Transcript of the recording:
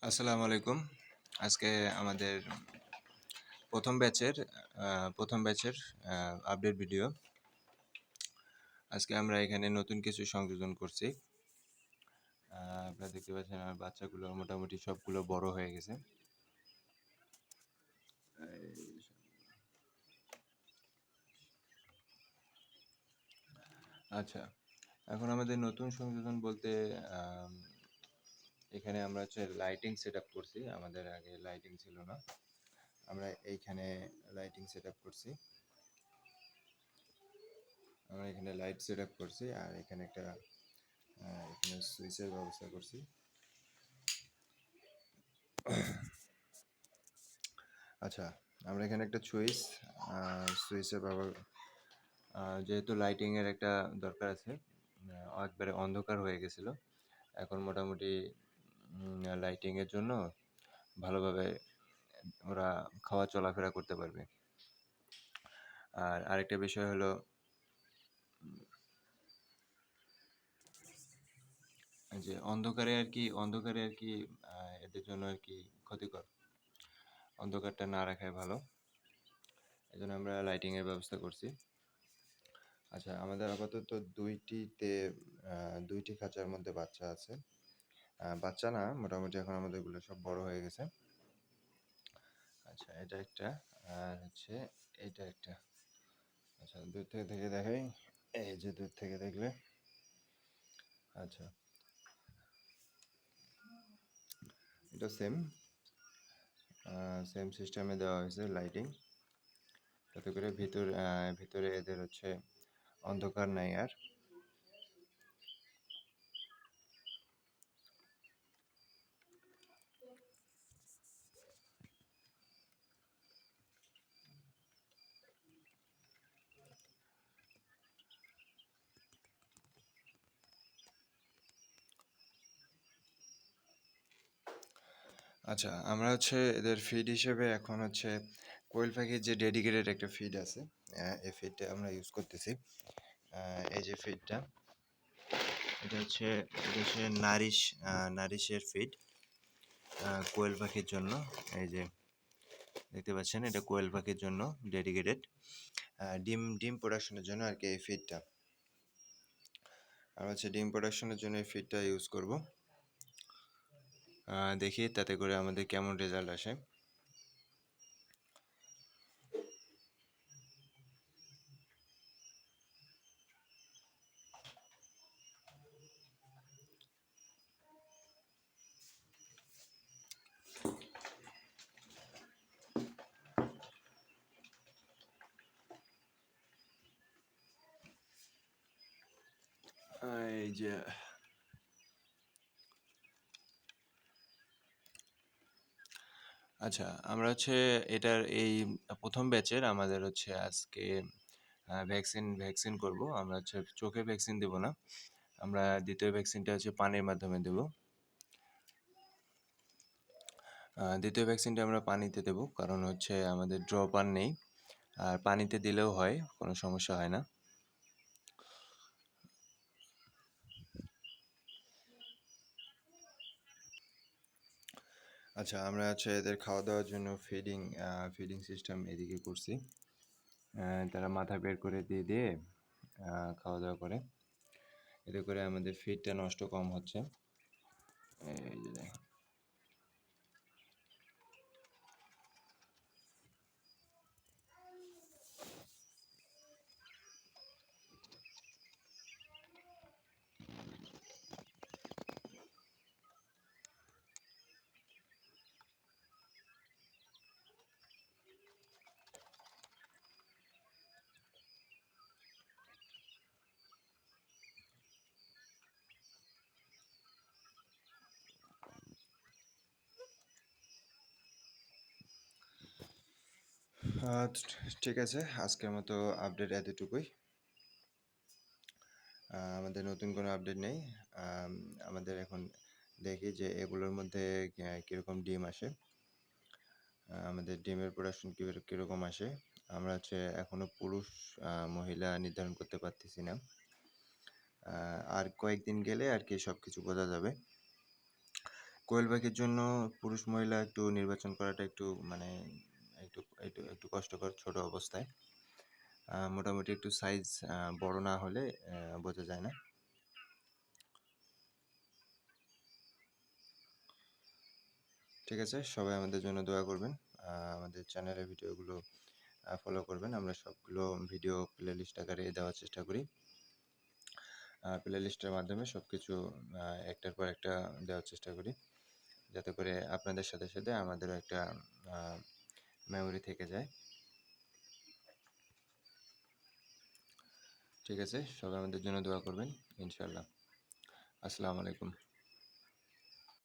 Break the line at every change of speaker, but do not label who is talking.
আসসালামু আলাইকুম। আজকে আমাদের প্রথম ব্যাচের আপডেট ভিডিও। আজকে আমরা এখানে নতুন কিছু সংযোজন করছি। আপনারা দেখতে পাচ্ছেন আমার বাচ্চাগুলো মোটামুটি সবগুলো বড় হয়ে গেছে। আচ্ছা, এখন আমাদের নতুন সংযোজন বলতে এখানে আমরা লাইটিং সেট আপ করছি। আমাদের আগে লাইটিং ছিল না। আমরা এইখানে লাইটিং সেট আপ করছি। আমরা এখানে লাইট সেট আপ করছি আর এখানে এখানে সুইচের ব্যবস্থা করছি। আচ্ছা, আমরা এখানে একটা সুইচের ব্যবহার, যেহেতু লাইটিংয়ের একটা দরকার আছে, একবারে অন্ধকার হয়ে গেছিলো। এখন মোটামুটি লাইটিংয়ের জন্য ভালোভাবে ওরা খাওয়া চলাফেরা করতে পারবে। আর আরেকটা বিষয় হলো যে অন্ধকারে আর কি এদের জন্য আর কি ক্ষতিকর। অন্ধকারটা না রাখাই ভালো। এজন্য আমরা লাইটিংয়ের ব্যবস্থা করছি। আচ্ছা, আমাদের আপাতত দুইটি খাঁচার মধ্যে বাচ্চা আছে। বাচ্চা না, মোটামুটি এখন আমাদের এগুলো সব বড় হয়ে গেছে। আচ্ছা, এটা একটা, আর হচ্ছে এটা একটা। আচ্ছা, দূর থেকে দেখাই। এই যে দূর থেকে দেখলে, আচ্ছা, এটা সেম সিস্টেমে দেওয়া হয়েছে লাইটিং, যাতে করে ভিতরে এদের অন্ধকার নাই আর। আচ্ছা, আমরা এদের ফিড হিসেবে এখন কোয়েল পাখির যে ডেডিকেটেড একটা ফিড আছে, এই ফিডটা আমরা ইউজ করতেছি। এই যে ফিডটা, এটা হচ্ছে নারিশের ফিড কোয়েল পাখির জন্য। এই যে দেখতে পাচ্ছেন, এটা কোয়েল পাখির জন্য ডেডিকেটেড, ডিম প্রোডাকশনের জন্য আর কি এই ফিডটা। আমরা ডিম প্রোডাকশনের জন্য এই ফিডটা ইউজ করব। দেখি তাতে করে আমাদের কেমন রেজাল্ট আসে। এই যে আচ্ছা, আমরা এটার এই প্রথম ব্যাচের আমাদের আজকে ভ্যাকসিন করব। আমরা চোখে ভ্যাকসিন দেব না, আমরা দ্বিতীয় ভ্যাকসিনটা পানির মাধ্যমে দেব। দ্বিতীয় ভ্যাকসিনটা আমরা পানিতে দেব, কারণ আমাদের ড্রপার নেই, আর পানিতে দিলেও হয়, কোনো সমস্যা হয় না। আচ্ছা, আমরা এদের খাওয়া দাওয়ার জন্য ফিডিং সিস্টেম এদিকে করছি। তারা মাথা বের করে দিয়ে খাওয়া দাওয়া করে, এতে করে আমাদের ফিডটা নষ্ট কম হচ্ছে। এই যে দেখেন। ঠিক আছে, আজকের মতো আপডেট এতটুকুই। আমাদের নতুন কোনো আপডেট নেই। আমাদের এখন দেখি যে এগুলোর মধ্যে কীরকম ডিম আসে, আমাদের ডিমের প্রোডাকশন কীরকম আসে। আমরা এখনও পুরুষ মহিলা নির্ধারণ করতে পারতেছি না। আর কয়েকদিন গেলে আর কি সব কিছু বোঝা যাবে। কোয়েল পাখির জন্য পুরুষ মহিলা একটু নির্বাচন করাটা একটু মানে একটু একটু একটু কষ্টকর ছোট অবস্থায়। মোটামুটি একটু সাইজ বড় না হলে বোঝা যায় না। ঠিক আছে, সবাই আমাদের জন্য দোয়া করবেন। আমাদের চ্যানেলের ভিডিওগুলো ফলো করবেন। আমরা সবগুলো ভিডিও প্লেলিস্ট আকারে দেওয়ার চেষ্টা করি। প্লেলিস্টের মাধ্যমে সব কিছু একটার পর একটা দেওয়ার চেষ্টা করি, যাতে করে আপনাদের সাথে সাথে আমাদেরও একটা মেমোরি থেকে যায়। ঠিক আছে, সবাই আমাদের জন্য দোয়া করবেন ইনশাআল্লাহ। আসসালামু আলাইকুম।